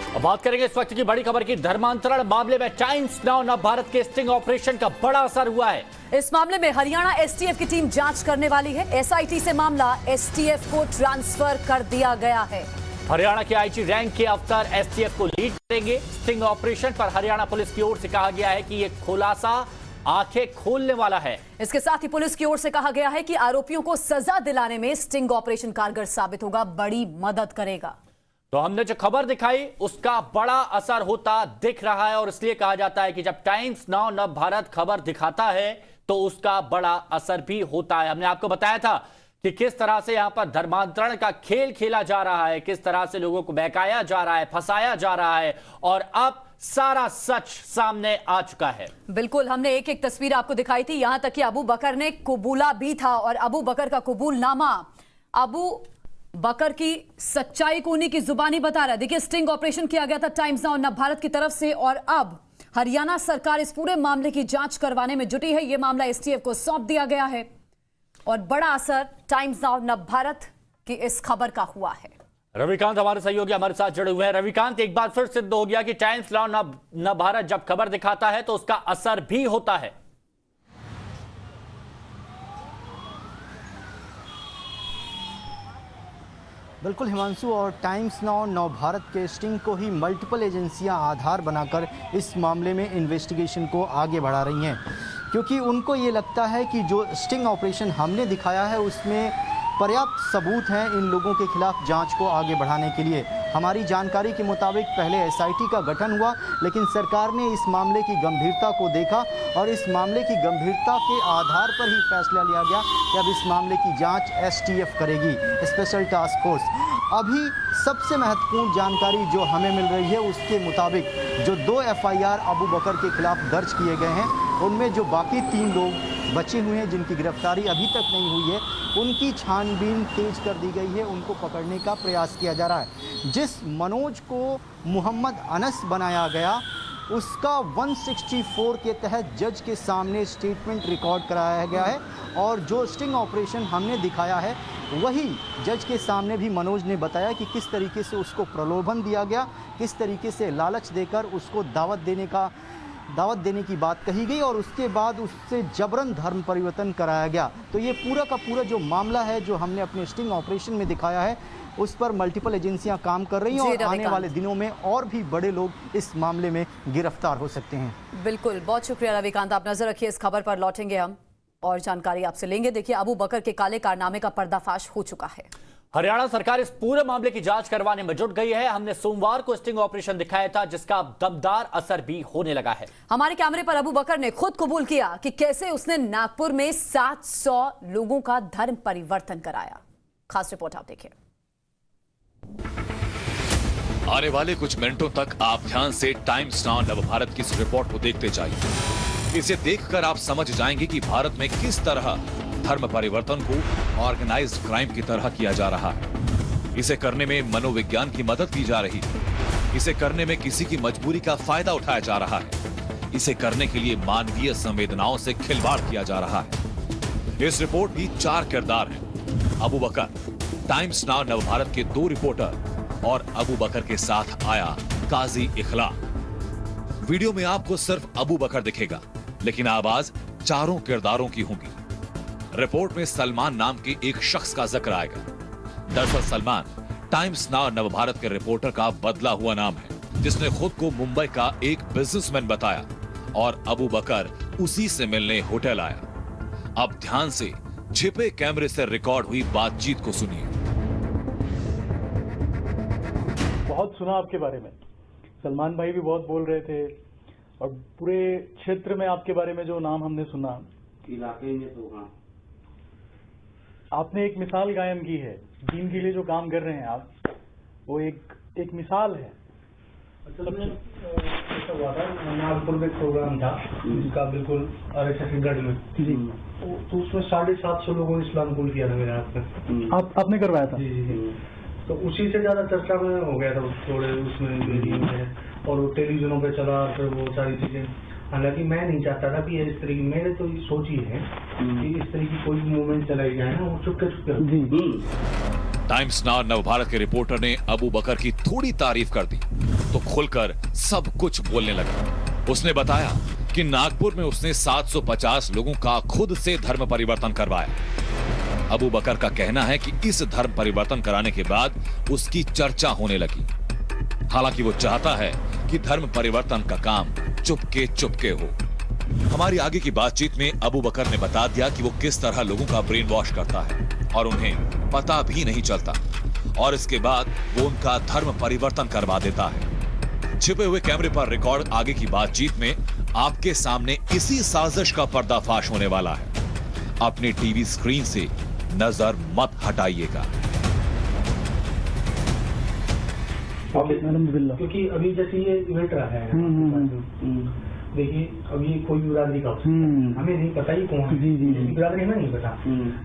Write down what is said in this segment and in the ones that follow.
अब बात करेंगे इस वक्त की बड़ी खबर की। धर्मांतरण मामले में टाइम्स नाउ नव भारत के स्टिंग ऑपरेशन का बड़ा असर हुआ है। इस मामले में हरियाणा एसटीएफ की टीम जांच करने वाली है। एसआईटी से मामला एसटीएफ को ट्रांसफर कर दिया गया है। हरियाणा के आईजी रैंक के अफसर एसटीएफ को लीड करेंगे। स्टिंग ऑपरेशन पर हरियाणा पुलिस की ओर से कहा गया है कि ये खुलासा आंखें खोलने वाला है। इसके साथ ही पुलिस की ओर से कहा गया है कि आरोपियों को सजा दिलाने में स्टिंग ऑपरेशन कारगर साबित होगा, बड़ी मदद करेगा। तो हमने जो खबर दिखाई उसका बड़ा असर होता दिख रहा है और इसलिए कहा जाता है कि जब टाइम्स नाउ नव भारत खबर दिखाता है तो उसका बड़ा असर भी होता है। हमने आपको बताया था कि किस तरह से यहां पर धर्मांतरण का खेल खेला जा रहा है, किस तरह से लोगों को बहकाया जा रहा है, फंसाया जा रहा है और अब सारा सच सामने आ चुका है। बिल्कुल, हमने एक एक तस्वीर आपको दिखाई थी, यहां तक कि अबू बकर ने कबूला भी था और अबू बकर का कबूलनामा अबू बकर की सच्चाई को उन्हीं की जुबानी बता रहा है। देखिए, स्टिंग ऑपरेशन किया गया था टाइम्स नाउ नव भारत की तरफ से और अब हरियाणा सरकार इस पूरे मामले की जांच करवाने में जुटी है। यह मामला एसटीएफ को सौंप दिया गया है और बड़ा असर टाइम्स नाउ नव भारत की इस खबर का हुआ है। रविकांत हमारे सहयोगी हमारे साथ जुड़े हुए हैं। रविकांत, एक बार फिर सिद्ध हो गया कि टाइम्स नाउ नव भारत जब खबर दिखाता है तो उसका असर भी होता है। बिल्कुल हिमांशु, और टाइम्स नाउ नव भारत के स्टिंग को ही मल्टीपल एजेंसियां आधार बनाकर इस मामले में इन्वेस्टिगेशन को आगे बढ़ा रही हैं, क्योंकि उनको ये लगता है कि जो स्टिंग ऑपरेशन हमने दिखाया है उसमें पर्याप्त सबूत हैं इन लोगों के खिलाफ जांच को आगे बढ़ाने के लिए। हमारी जानकारी के मुताबिक पहले एसआईटी का गठन हुआ, लेकिन सरकार ने इस मामले की गंभीरता को देखा और इस मामले की गंभीरता के आधार पर ही फैसला लिया गया कि अब इस मामले की जांच एसटीएफ करेगी, स्पेशल टास्क फोर्स। अभी सबसे महत्वपूर्ण जानकारी जो हमें मिल रही है उसके मुताबिक जो 2 एफआईआर अबू बकर के खिलाफ दर्ज किए गए हैं, उनमें जो बाकी 3 लोग बचे हुए हैं जिनकी गिरफ्तारी अभी तक नहीं हुई है, उनकी छानबीन तेज कर दी गई है, उनको पकड़ने का प्रयास किया जा रहा है। जिस मनोज को मोहम्मद अनस बनाया गया उसका 164 के तहत जज के सामने स्टेटमेंट रिकॉर्ड कराया गया है और जो स्टिंग ऑपरेशन हमने दिखाया है वही जज के सामने भी मनोज ने बताया कि किस तरीके से उसको प्रलोभन दिया गया, किस तरीके से लालच देकर उसको दावत देने की बात कही गई और उसके बाद उससे जबरन धर्म परिवर्तन कराया गया। तो ये पूरा का पूरा जो मामला है जो हमने अपने स्टिंग ऑपरेशन में दिखाया है उस पर मल्टीपल एजेंसियां काम कर रही हैं और आने वाले दिनों में और भी बड़े लोग इस मामले में गिरफ्तार हो सकते हैं। बिल्कुल, बहुत शुक्रिया रविकांत। आप नजर रखिए, इस खबर पर लौटेंगे हम और जानकारी आपसे लेंगे। देखिए, अबू बकर के काले कारनामे का पर्दाफाश हो चुका है। हरियाणा सरकार इस पूरे मामले की जांच करवाने में जुट गई है। हमने सोमवार को स्टिंग ऑपरेशन दिखाया था जिसका दमदार असर भी होने लगा है। हमारे कैमरे पर अबू बकर ने खुद कबूल किया कि कैसे उसने नागपुर में 700 लोगों का धर्म परिवर्तन कराया। खास रिपोर्ट आप देखिए। आने वाले कुछ मिनटों तक आप ध्यान से टाइम्स नाउ नव भारत की इस रिपोर्ट को देखते जाइए। इसे देखकर आप समझ जाएंगे कि भारत में किस तरह धर्म परिवर्तन को ऑर्गेनाइज्ड क्राइम की तरह किया जा रहा है। इसे करने में मनोविज्ञान की मदद की जा रही है। इसे करने में किसी की मजबूरी का फायदा उठाया जा रहा है। इसे करने के लिए मानवीय संवेदनाओं से खिलवाड़ किया जा रहा है। इस रिपोर्ट की 4 किरदार हैं। अबू बकर, टाइम्स नाउ नव भारत के 2 रिपोर्टर और अबू बकर के साथ आया काजी इखलाक। वीडियो में आपको सिर्फ अबू बकर दिखेगा, लेकिन आवाज चारों किरदारों की होगी। रिपोर्ट में सलमान नाम के एक शख्स का जिक्र आएगा। दरअसल सलमान टाइम्स नाउ नव भारत के रिपोर्टर का बदला हुआ नाम है, जिसने खुद को मुंबई का एक बिजनेसमैन बताया और अबू बकर उसी से मिलने होटल आया। अब ध्यान से छिपे कैमरे से रिकॉर्ड हुई बातचीत को सुनिए। बहुत सुना आपके बारे में, सलमान भाई भी बहुत बोल रहे थे और पूरे क्षेत्र में आपके बारे में जो नाम हमने सुना, इलाके में तो हाँ, आपने एक मिसाल कायम की है। दीन के लिए जो काम कर रहे हैं आप, वो एक मिसाल है। असल में ऐसा हुआ था, नागपुर में प्रोग्राम था जिसका बिल्कुल छत्तीसगढ़ में जी, तो उसमें 750 लोगों ने इस्लाम कबूल किया था मेरे हाथ में। आपने करवाया था? जी। तो उसी से ज्यादा चर्चा में हो गया था थोड़े उसमें में, और वो टेलीविजनों पे चला, फिर वो सारी चीजें। हालांकि मैं नहीं चाहता था कि इस तरह की, मैंने तो ये सोची है कि इस तरह की कोई मूवमेंट चलाई जाए ना, वो चुपके जी। टाइम्स नाउ नवभारत के रिपोर्टर ने अबू बकर की थोड़ी तारीफ कर दी तो खुलकर सब कुछ बोलने लगा। उसने बताया कि नागपुर में उसने 750 लोगों का खुद से धर्म परिवर्तन करवाया। अबू बकर का कहना है कि इस धर्म परिवर्तन कराने के बाद उसकी चर्चा होने लगी। हालांकि वो चाहता है कि धर्म परिवर्तन का काम चुपके चुपके हो। हमारी आगे की बातचीत में अबू बकर ने बता दिया कि वो किस तरह लोगों का ब्रेन वॉश करता है और उन्हें पता भी नहीं चलता, और इसके बाद वो उनका धर्म परिवर्तन करवा देता है। छिपे हुए कैमरे पर रिकॉर्ड आगे की बातचीत में आपके सामने इसी साजिश का पर्दाफाश होने वाला है। अपनी टीवी स्क्रीन से नजर मत हटाइएगा। क्योंकि अभी जैसे ये इवेंट रहा है, देखिए अभी कोई बिरादरी का हमें नहीं पता ही कौन है, बिरादरी हमें नहीं पता।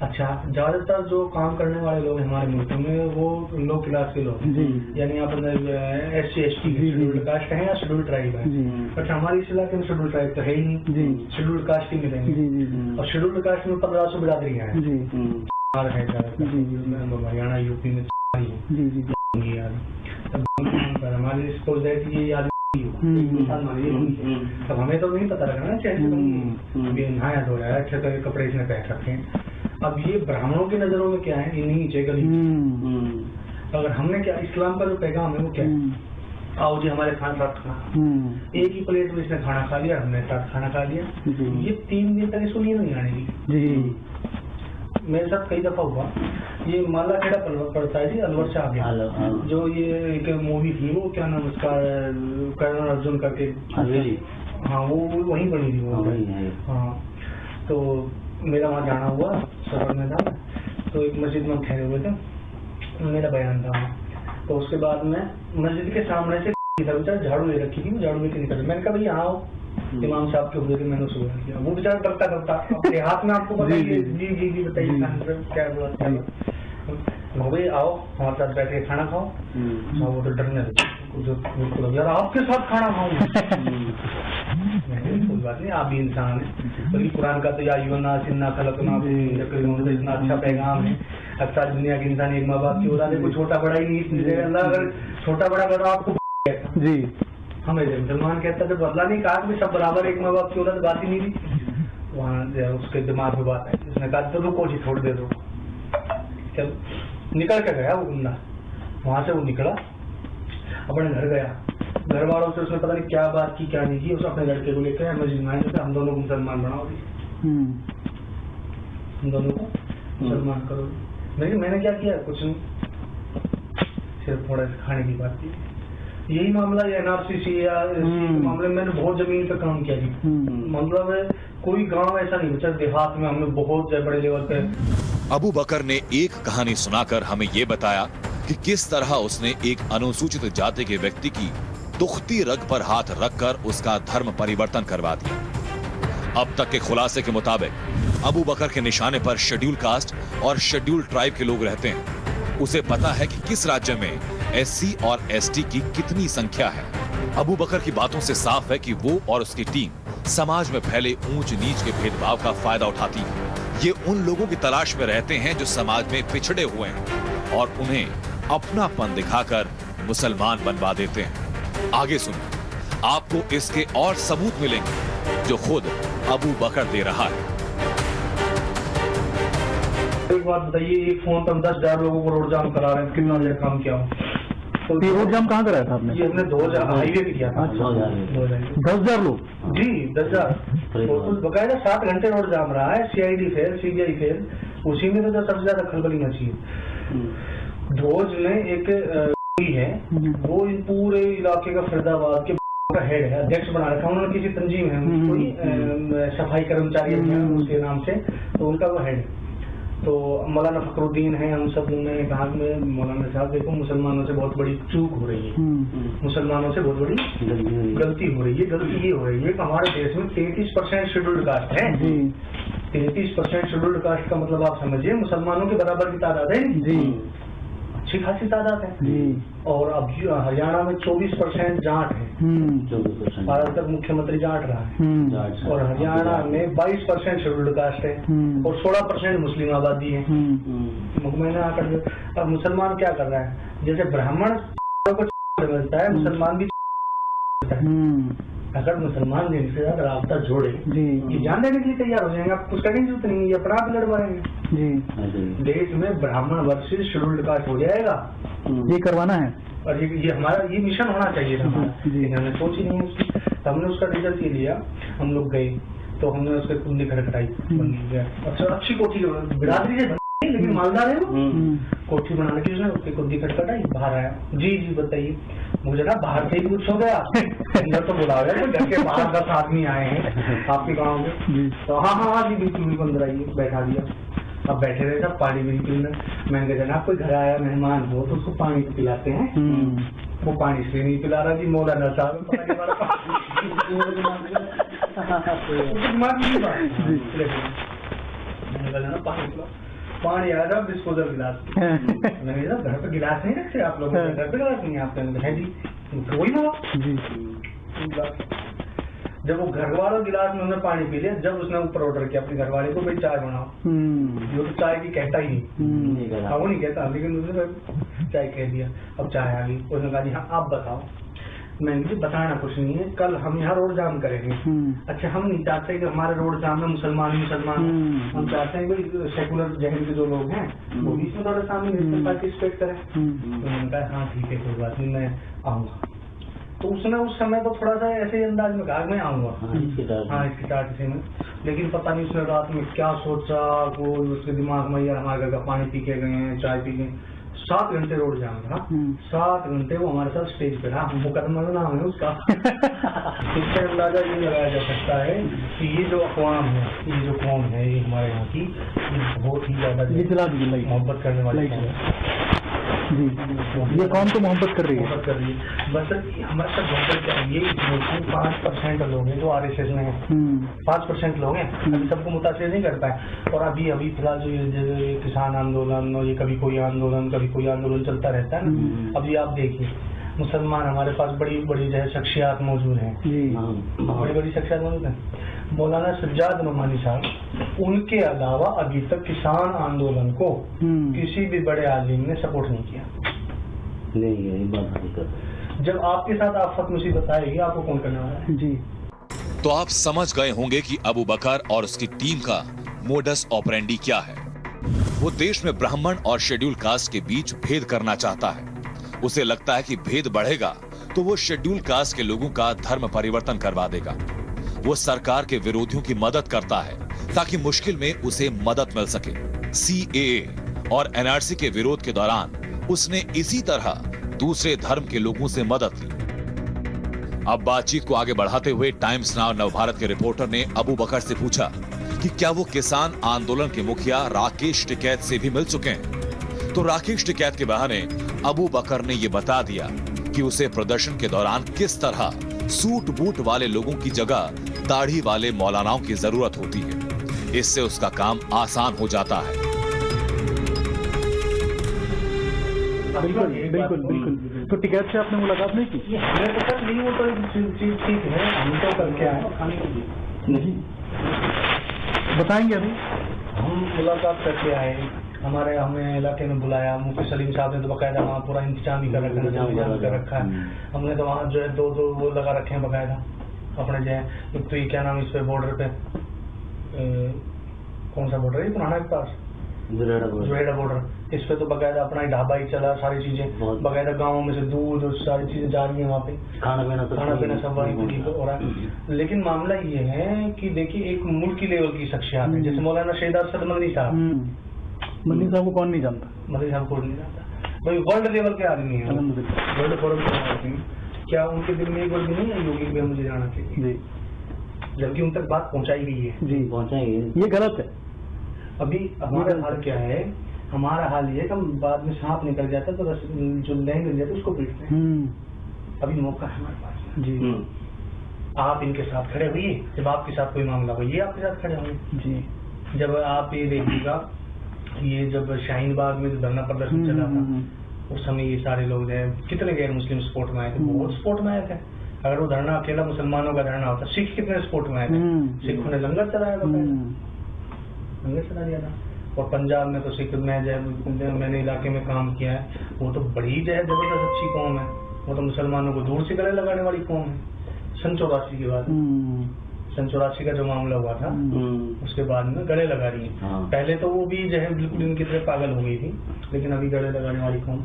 अच्छा, ज्यादातर जो काम करने वाले लोग हमारे मुल्क में वो लो क्लास के लोग, यानी आप SC ST शेड्यूल्ड कास्ट है या शेड्यूल्ड ट्राइब है। अच्छा, हमारे इस इलाके में शेड्यूल्ड ट्राइब तो है ही नहीं, शेड्यूल्ड कास्ट ही मिलेंगे। और शेड्यूल्ड कास्ट में 1500 बिरादरियां हैं, हरियाणा यूपी में हमारी तब हमें तो नहीं पता लगा ना, चाहिए नहाया धो रहा है, अच्छे तरह कपड़े इसने पहन रखे हैं। अब ये ब्राह्मणों की नजरों में क्या है, ये नीचे गली। अगर हमने क्या, इस्लाम का जो पैगाम है वो क्या है, आओ जी हमारे खाना साथ खाना, एक ही प्लेट में इसने खाना खा लिया, हमने साथ खाना खा लिया। ये 3 दिन तक इसको नींद नहीं आने दी। मेरे साथ कई दफा हुआ। ये माला खेड़ा पड़ता है जी, अलवर से आगे, जो ये एक मूवी थी, वो क्या नाम उसका, करण अर्जुन करके, हाँ वो वहीं बनी थी वो। हाँ, तो मेरा वहाँ जाना हुआ, सफर में था, तो एक मस्जिद में ठहरे हुए थे, मेरा बयान था। तो उसके बाद में मस्जिद के सामने से झाड़ू ले रखी थी, झाड़ू लेके निकल, मैंने कहा भैया आओ, इमाम साहब के हुए थे, मैंने सुबह किया। वो बेचारा करता करता अपने हाथ में, आपको बताइए जी जी जी बताइए क्या बोला, भाई आओ हमारे साथ बैठ के खाना खाओ। वो तो डरने लगे, यार आपके साथ खाना खाऊंगा। कोई बात नहीं, आप भी इंसान है। बल्कि कुरान का तो या युवना खलकना इतना अच्छा पैगाम है। अक्सर दुनिया के इंसान एक माँ बाप की औलाद है, कोई छोटा बड़ा ही नहीं। अल्लाह अगर छोटा बड़ा करो आपको जी, हमें मुसलमान कहता जब अल्लाह ने कहा कि सब बराबर एक माँ बाप की औलाद, बात ही नहीं थी। वहाँ उसके दिमाग में बात आई, उसने कहा तो रुको जी, छोड़ दे दो। चल निकल के गया वो बंदा, वहां से वो निकला, अपने घर गया। घर वालों से उसने पता नहीं क्या बात की क्या नहीं की, उसने अपने लड़के को लेकर मस्जिद में आए, हम दोनों को मुसलमान बनाओ, हम दोनों को मुसलमान करो। मैंने क्या किया, कुछ नहीं, सिर्फ थोड़ा खाने की बात की। यही मामला NRC या मामले में मैंने बहुत जमीन पे काम किया जी। मतलब कोई गांव ऐसा नहीं बचा देहात में, हमने बहुत बड़े लेवल पे। अबू बकर ने एक कहानी सुनाकर हमें ये बताया कि किस तरह उसने एक अनुसूचित जाति के व्यक्ति की दुखती रग पर हाथ रखकर उसका धर्म परिवर्तन करवा दिया। अब तक के खुलासे के मुताबिक अबू बकर के निशाने पर शेड्यूल कास्ट और शेड्यूल ट्राइब के लोग रहते हैं। उसे पता है कि किस राज्य में SC और ST की कितनी संख्या है। अबू बकर की बातों से साफ है कि वो और उसकी टीम समाज में फैले ऊंच नीच के भेदभाव का फायदा उठाती है। ये उन लोगों की तलाश में रहते हैं जो समाज में पिछड़े हुए हैं और उन्हें अपनापन दिखाकर मुसलमान बनवा देते हैं। आगे सुनिए, आपको इसके और सबूत मिलेंगे जो खुद अबू बकर दे रहा है। एक बात बताइए, एक फोन पर 10,000 लोगों को रोड जाम करा रहे हैं, कितना देर काम किया हो? तो रोड जाम कहाँ कराया था आपने? ये हमने 2000 हाईवे पे किया था। 10,000 लोग जी, 10,000 बकायदा 7 घंटे रोड जाम रहा है। CID फेल, CBI फेल, उसी में तो सबसे ज्यादा खलबली मची है। ध्वज में एक है, वो इन पूरे इलाके का फरीदाबाद के का हेड है, अध्यक्ष बना रखा उन्होंने, किसी तंजीम है कोई सफाई कर्मचारी उसके नाम से, तो उनका वो हेड। तो मौलाना फखरुद्दीन है, हम सब उन्होंने कहा कि मौलाना साहब देखो मुसलमानों से बहुत बड़ी चूक हो रही है, मुसलमानों से बहुत बड़ी गलती हो रही है। गलती ये हो रही है कि हमारे देश में 33% शेड्यूल्ड कास्ट है। 33% शेड्यूल्ड कास्ट का मतलब आप समझिए मुसलमानों के बराबर की तादाद है जी। अच्छी खासी तादाद है। और अब हरियाणा में 24% जाट है, 24% आज तक मुख्यमंत्री जाट रहा है। और हरियाणा में 22% शेड्यूल्ड कास्ट है और 16% मुस्लिम आबादी है। मैंने आकर अब मुसलमान क्या कर रहा है, जैसे ब्राह्मण को मिलता है मुसलमान भी मिलता है। अगर मुसलमान दिन से ज्यादा रास्ता जोड़े ये जान देने के लिए तैयार हो जाएंगे, आप कुछ करने की जरूरत नहीं है, अपना आप लड़वाएंगे। देश में ब्राह्मण वर्सेस शेड्यूल्ड कास्ट हो जाएगा, ये करवाना है। और ये हमारा ये मिशन होना चाहिए था हमारा, लेकिन हमने सोच ही नहीं है उसकी। तो हमने उसका रिजल्ट ये लिया, हम लोग गए तो हमने उसके कुंडी खड़खड़ाई, अच्छा अच्छी कोठी बिरादरी से लेकिन मालदार है वो, कोठी बनाने की उसने उसकी कुंडी खड़खड़ाई, बाहर आया। जी बताइए। मुझे ना बाहर से ही कुछ हो गया, अंदर तो बुला गया, घर के बाहर 10 आदमी आए हैं आपके गाँव में। तो हाँ जी बिल्कुल अंदर आइए, बैठा दिया। अब बैठे रहे सब पानी भी पीना। मैंने कहा जनाब कोई घर आया मेहमान हो तो उसको पानी पिलाते हैं। वो पानी इसलिए नहीं पिला रहा जी, मौलाना साहब पानी आया था डिस्पोजल गिलास। मैंने कहा घर पे गिलास नहीं रखते आप लोग, घर पे गिलास नहीं आपके अंदर है जी, वही ना। जब वो घर वाला गिलास में उन्होंने पानी पी लिया, जब उसने ऊपर ऑर्डर किया अपने घर वाले को भाई चाय बनाओ, जो तो चाय की कहता ही नहीं, वो नहीं कहता, लेकिन उसने चाय कह दिया। अब चाय आ गई, उसने कहा जी हाँ आप बताओ। मैंने बताना कुछ नहीं है, कल हम यहाँ रोड जाम करेंगे। अच्छा हम नहीं चाहते कि हमारे रोड जाम में मुसलमान हम चाहते हैं भाई सेकुलर जहन के जो लोग हैं वो भी इसमें थोड़ा सामने पार्टिसिपेट करें। उन्होंने कहा हाँ ठीक है कोई बात नहीं मैं आऊँगा। तो उसने उस समय तो थोड़ा सा ऐसे ही अंदाज में कहा मैं आऊँगा, हाँ इसके चार्ट से में। लेकिन पता नहीं उसने रात में क्या सोचा, वो उसके दिमाग में यार हमारे घर का पानी पी के गए हैं, चाय पी गए। 7 घंटे रोड जाम था, 7 घंटे वो हमारे साथ स्टेज पे रहा। मुकदमा नाम है उसका। इससे अंदाजा ये लगाया जा सकता है कि ये जो अक़वाम है, ये जो कौम है, ये हमारे यहाँ की बहुत ही ज्यादा मोहब्बत करने वाली जी, ये कौन तो मोहब्बत कर रही है, बस हमारे साथ मोहब्बत चाहिए। 5% लोग हैं जो RSS में हैं, 5% लोग हैं, अभी सबको मुतासिर नहीं कर पाए। और अभी फिलहाल जो ये किसान आंदोलन और ये कभी कोई आंदोलन चलता रहता है ना। अभी आप देखिए मुसलमान हमारे पास बड़ी बड़ी जो है शख्सियात मौजूद हैं, बड़ी बड़ी शख्सियात मौजूद हैं। मौलाना सज्जाद नोमानी साहब, उनके अलावा अभी तक किसान आंदोलन को किसी भी बड़े आलिम ने सपोर्ट नहीं किया। नहीं है बात हकीकत। जब आपके साथ आफत मुसीबत आएगी आपको कौन करने वाला है जी। तो आप समझ गए होंगे कि अबू बकर और उसकी टीम का मोडस ऑपरेंडी क्या है। वो देश में ब्राह्मण और शेड्यूल कास्ट के बीच भेद करना चाहता है। उसे लगता है कि भेद बढ़ेगा तो वो शेड्यूल कास्ट के लोगों का धर्म परिवर्तन करवा देगा। वो सरकार के विरोधियों की मदद करता है ताकि मुश्किल में उसे मदद मिल सके। CAA और NRC के विरोध के दौरान उसने इसी तरह दूसरे धर्म के लोगों से मदद ली। अब बातचीत को आगे बढ़ाते हुए टाइम्स नाउ नवभारत के रिपोर्टर ने अबू बकर से पूछा कि क्या वो किसान आंदोलन के मुखिया राकेश टिकैत से भी मिल चुके हैं। तो राकेश टिकैत के बहाने अबू बकर ने ये बता दिया कि उसे प्रदर्शन के दौरान किस तरह सूट बूट वाले लोगों की जगह दाढ़ी वाले मौलानाओं की जरूरत होती है। इससे उसका काम आसान हो जाता है। बिल्कुल। तो टिकैत से आपने मुलाकात नहीं की? नहीं, वो तो चीज ठीक है, हम तो करके आए नहीं बताएंगे अभी। हम मुलाकात करके आए, हमें इलाके में बुलाया, मुफ्ती सलीम साहब ने तो बकायदा वहाँ पूरा इंतजाम ही कर रखा है। हमने तो वहाँ जो है दो वो लगा रखे हैं बकायदा अपने जो है। तो ये क्या नाम इस पे बॉर्डर पे कौन सा बॉर्डर है पुराना के पास जुरेडा बॉर्डर, इस पे तो बकायदा अपना ढाबा ही चला, सारी चीजें बकायदा गाँव में से दूध और सारी चीजें जा रही है वहाँ पे, खाना पीना सब वहीं हो रहा है। लेकिन मामला ये है कि देखिए एक मुल्की लेवल की शख्सियत है, जैसे मौलाना शहीद अरशद मदनी साहब। मदनी साहब को कौन नहीं जानता? मदनी साहब को नहीं जानता भाई, वर्ल्ड लेवल के आदमी है, वर्ल्ड फोरम के आदमी। क्या उनके दिल में एक बार भी नहीं है योगी भाई मुझे जाना चाहिए, जबकि उन तक बात पहुंचाई गई है जी, पहुंचाई। ये गलत है। अभी हमारा हाल क्या है, हमारा हाल ये कि हम बाद में सांप निकल जाता है तो जो लैंग मिल जाता है उसको पीटते हैं। अभी मौका है हमारे पास जी। आप इनके साथ खड़े हुए, जब आपके साथ कोई मामला हो ये आपके साथ खड़े होंगे जी। जब आप ये देखिएगा, ये जब शाहीन बाग में धरना प्रदर्शन चला था उस समय ये सारे लोग जो है कितने गैर मुस्लिम सपोर्ट में आए थे, बहुत सपोर्ट में आए थे। अगर वो धरना अकेला मुसलमानों का धरना होता, सिख कितने सपोर्ट में आए थे, सिखों ने लंगर चलाया था, लंगर चला दिया था। और पंजाब में तो सिख मैंने इलाके में काम किया है, वो तो बड़ी जो है जबरदस्त अच्छी कौम है, वो तो मुसलमानों को दूर से गले लगाने वाली कौम है। सन 84 की बात, सन 84 का जो मामला हुआ था उसके बाद में गले लगा रही है। पहले तो वो भी जो है बिल्कुल इनकी तरह पागल हो गई थी, लेकिन अभी गले लगाने वाली कौम।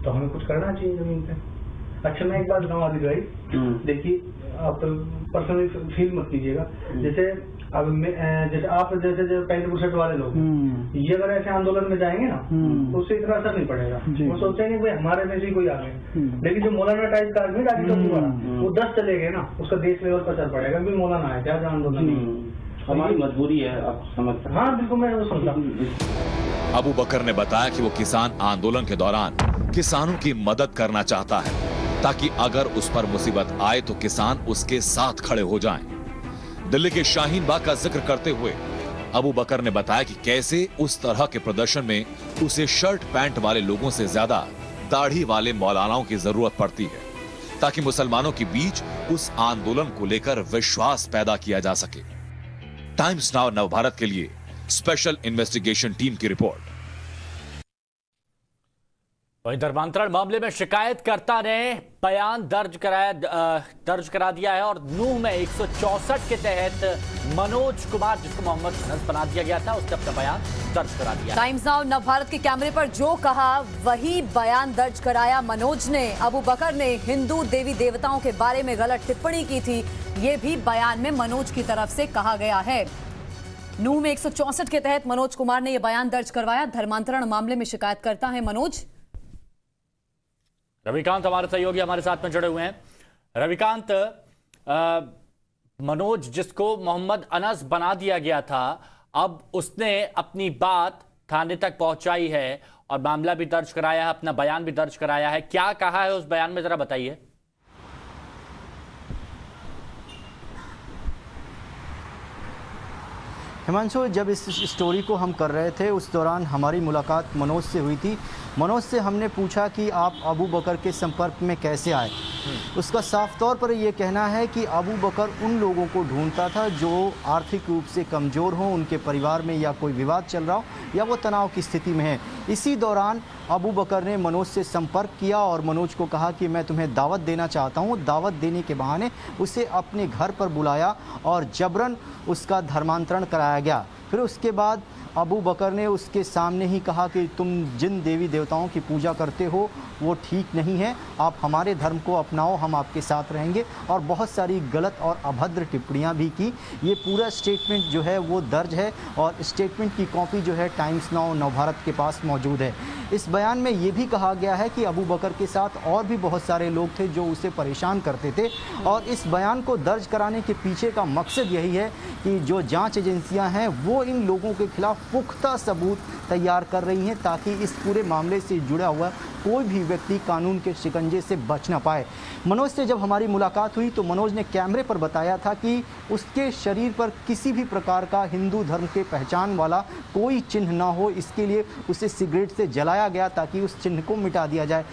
तो हमें कुछ करना चाहिए जमीन पे। अच्छा मैं एक बात बताऊँ आदिल भाई, देखिए आप पर्सनली फील मत कीजिएगा, जैसे अब जैसे आप जैसे जो पैंट बुशर्ट वाले लोग ये अगर ऐसे आंदोलन में जाएंगे ना तो उससे इतना असर नहीं पड़ेगा। वो सोचेंगे भाई हमारे में से कोई आ गए, लेकिन जो मौलाना टाइप का आदमी राजी कपूर वाला वो 10 चले गए ना, उसका देश लेवल पर असर पड़ेगा। क्योंकि मौलाना है क्या आंदोलन हमारी मजबूरी है, आप समझ। हाँ बिल्कुल, मैं वो समझा। अबू बकर ने बताया कि वो किसान आंदोलन के दौरान किसानों की मदद करना चाहता है, ताकि अगर उस पर मुसीबत आए तो किसान उसके साथ खड़े हो जाएं। दिल्ली के शाहीन बाग का जिक्र करते हुए अबू बकर ने बताया कि कैसे उस तरह के प्रदर्शन में उसे शर्ट पैंट वाले लोगों से ज्यादा दाढ़ी वाले मौलानाओं की जरूरत पड़ती है, ताकि मुसलमानों के बीच उस आंदोलन को लेकर विश्वास पैदा किया जा सके। टाइम्स नाउ नवभारत के लिए स्पेशल इन्वेस्टिगेशन टीम की रिपोर्ट। वहीं धर्मांतरण मामले में शिकायतकर्ता ने बयान दर्ज करा दिया है और नूह में 164 के तहत मनोज कुमार, जिसको मोहम्मद अनस बना दिया गया था, उसने अपना बयान दर्ज करा दिया। टाइम्स नाउ नवभारत के कैमरे पर जो कहा वही बयान दर्ज कराया मनोज ने। अबू बकर ने हिंदू देवी देवताओं के बारे में गलत टिप्पणी की थी, ये भी बयान में मनोज की तरफ से कहा गया है। नूह में 164 के तहत मनोज कुमार ने यह बयान दर्ज करवाया। धर्मांतरण मामले में शिकायतकर्ता है मनोज। रविकांत हमारे सहयोगी हमारे साथ में जुड़े हुए हैं। रविकांत, मनोज जिसको मोहम्मद अनस बना दिया गया था, अब उसने अपनी बात थाने तक पहुंचाई है और मामला भी दर्ज कराया है, अपना बयान भी दर्ज कराया है। क्या कहा है उस बयान में, जरा बताइए। हिमांशु, जब इस स्टोरी को हम कर रहे थे उस दौरान हमारी मुलाकात मनोज से हुई थी। मनोज से हमने पूछा कि आप अबू बकर के संपर्क में कैसे आए। उसका साफ तौर पर यह कहना है कि अबू बकर उन लोगों को ढूंढता था जो आर्थिक रूप से कमज़ोर हों, उनके परिवार में या कोई विवाद चल रहा हो या वो तनाव की स्थिति में है। इसी दौरान अबू बकर ने मनोज से संपर्क किया और मनोज को कहा कि मैं तुम्हें दावत देना चाहता हूँ। दावत देने के बहाने उसे अपने घर पर बुलाया और जबरन उसका धर्मांतरण कराया गया। फिर उसके बाद अबू बकर ने उसके सामने ही कहा कि तुम जिन देवी देवताओं की पूजा करते हो वो ठीक नहीं है, आप हमारे धर्म को अपनाओ, हम आपके साथ रहेंगे। और बहुत सारी गलत और अभद्र टिप्पणियां भी की। ये पूरा स्टेटमेंट जो है वो दर्ज है और स्टेटमेंट की कॉपी जो है टाइम्स नाउ नवभारत के पास मौजूद है। इस बयान में ये भी कहा गया है कि अबू बकर के साथ और भी बहुत सारे लोग थे जो उसे परेशान करते थे। और इस बयान को दर्ज कराने के पीछे का मकसद यही है कि जो जाँच एजेंसियाँ हैं वो इन लोगों के खिलाफ पुख्ता सबूत तैयार कर रही हैं, ताकि इस पूरे मामले से जुड़ा हुआ कोई भी व्यक्ति कानून के शिकंजे से बच ना पाए। मनोज से जब हमारी मुलाकात हुई तो मनोज ने कैमरे पर बताया था कि उसके शरीर पर किसी भी प्रकार का हिंदू धर्म के पहचान वाला कोई चिन्ह ना हो, इसके लिए उसे सिगरेट से जलाया गया ताकि उस चिन्ह को मिटा दिया जाए।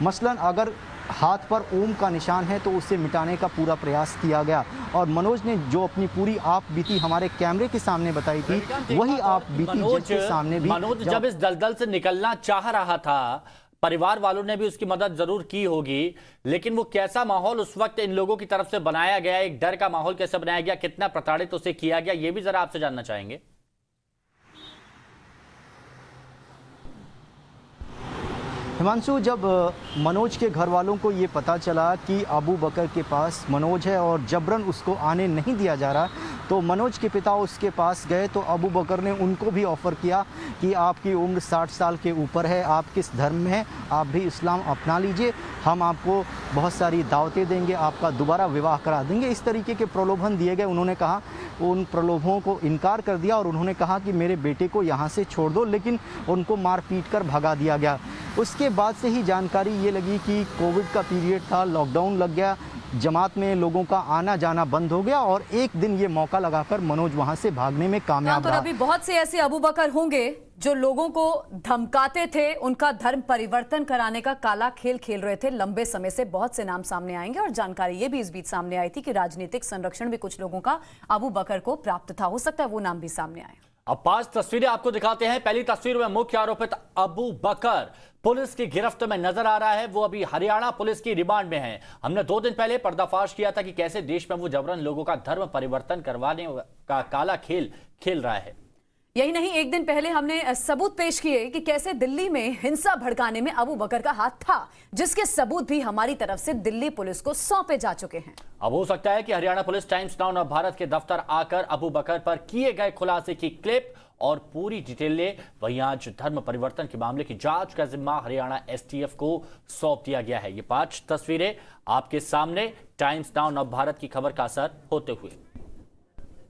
मसलन अगर हाथ पर ओम का निशान है तो उसे मिटाने का पूरा प्रयास किया गया। और मनोज ने जो अपनी पूरी आप बीती हमारे कैमरे के सामने बताई थी, वही आप बीती जज के सामने भी। मनोज जब इस दलदल से निकलना चाह रहा था, परिवार वालों ने भी उसकी मदद जरूर की होगी, लेकिन वो कैसा माहौल उस वक्त इन लोगों की तरफ से बनाया गया, एक डर का माहौल कैसे बनाया गया, कितना प्रताड़ित उसे किया गया, ये भी जरा आपसे जानना चाहेंगे। हिमांशु, जब मनोज के घर वालों को ये पता चला कि अबू बकर के पास मनोज है और जबरन उसको आने नहीं दिया जा रहा, तो मनोज के पिता उसके पास गए तो अबू बकर ने उनको भी ऑफ़र किया कि आपकी उम्र 60 साल के ऊपर है, आप किस धर्म में हैं, आप भी इस्लाम अपना लीजिए, हम आपको बहुत सारी दावतें देंगे, आपका दोबारा विवाह करा देंगे। इस तरीके के प्रलोभन दिए गए। उन्होंने कहा, उन प्रलोभों को इनकार कर दिया और उन्होंने कहा कि मेरे बेटे को यहाँ से छोड़ दो, लेकिन उनको मार पीट कर भगा दिया गया। उसके बाद से ही जानकारी ये लगी कि कोविड का पीरियड था, लॉकडाउन लग गया, जमात में लोगों का आना जाना बंद हो गया और एक दिन ये मौका लगाकर मनोज वहां से भागने में कामयाब रहा। अभी बहुत से ऐसे अबू बकर होंगे जो लोगों को धमकाते थे, उनका धर्म परिवर्तन कराने का काला खेल खेल रहे थे लंबे समय से। बहुत से नाम सामने आएंगे और जानकारी ये भी इस बीच सामने आई थी कि राजनीतिक संरक्षण भी कुछ लोगों का अबू बकर को प्राप्त था। हो सकता है वो नाम भी सामने आए। अब 5 तस्वीरें आपको दिखाते हैं। पहली तस्वीर में मुख्य आरोपित अबू बकर पुलिस की गिरफ्त में नजर आ रहा है। वो अभी हरियाणा पुलिस की रिमांड में है। हमने 2 दिन पहले पर्दाफाश किया था कि कैसे देश में वो जबरन लोगों का धर्म परिवर्तन करवाने का काला खेल खेल रहा है। यही नहीं, एक दिन पहले हमने सबूत पेश किए कि कैसे दिल्ली में हिंसा भड़काने में अबू बकर का हाथ था, जिसके सबूत भी हमारी तरफ से दिल्ली पुलिस को सौंपे जा चुके हैं। अब हो सकता है कि Haryana police times now Bharat के दफ्तर आकर अबू बकर पर किए गए खुलासे की क्लिप और पूरी डिटेल ले। वहीं आज धर्म परिवर्तन के मामले की जांच का जिम्मा हरियाणा एसटीएफ को सौंप दिया गया है। ये 5 तस्वीरें आपके सामने टाइम्स नाउ भारत की खबर का असर होते हुए।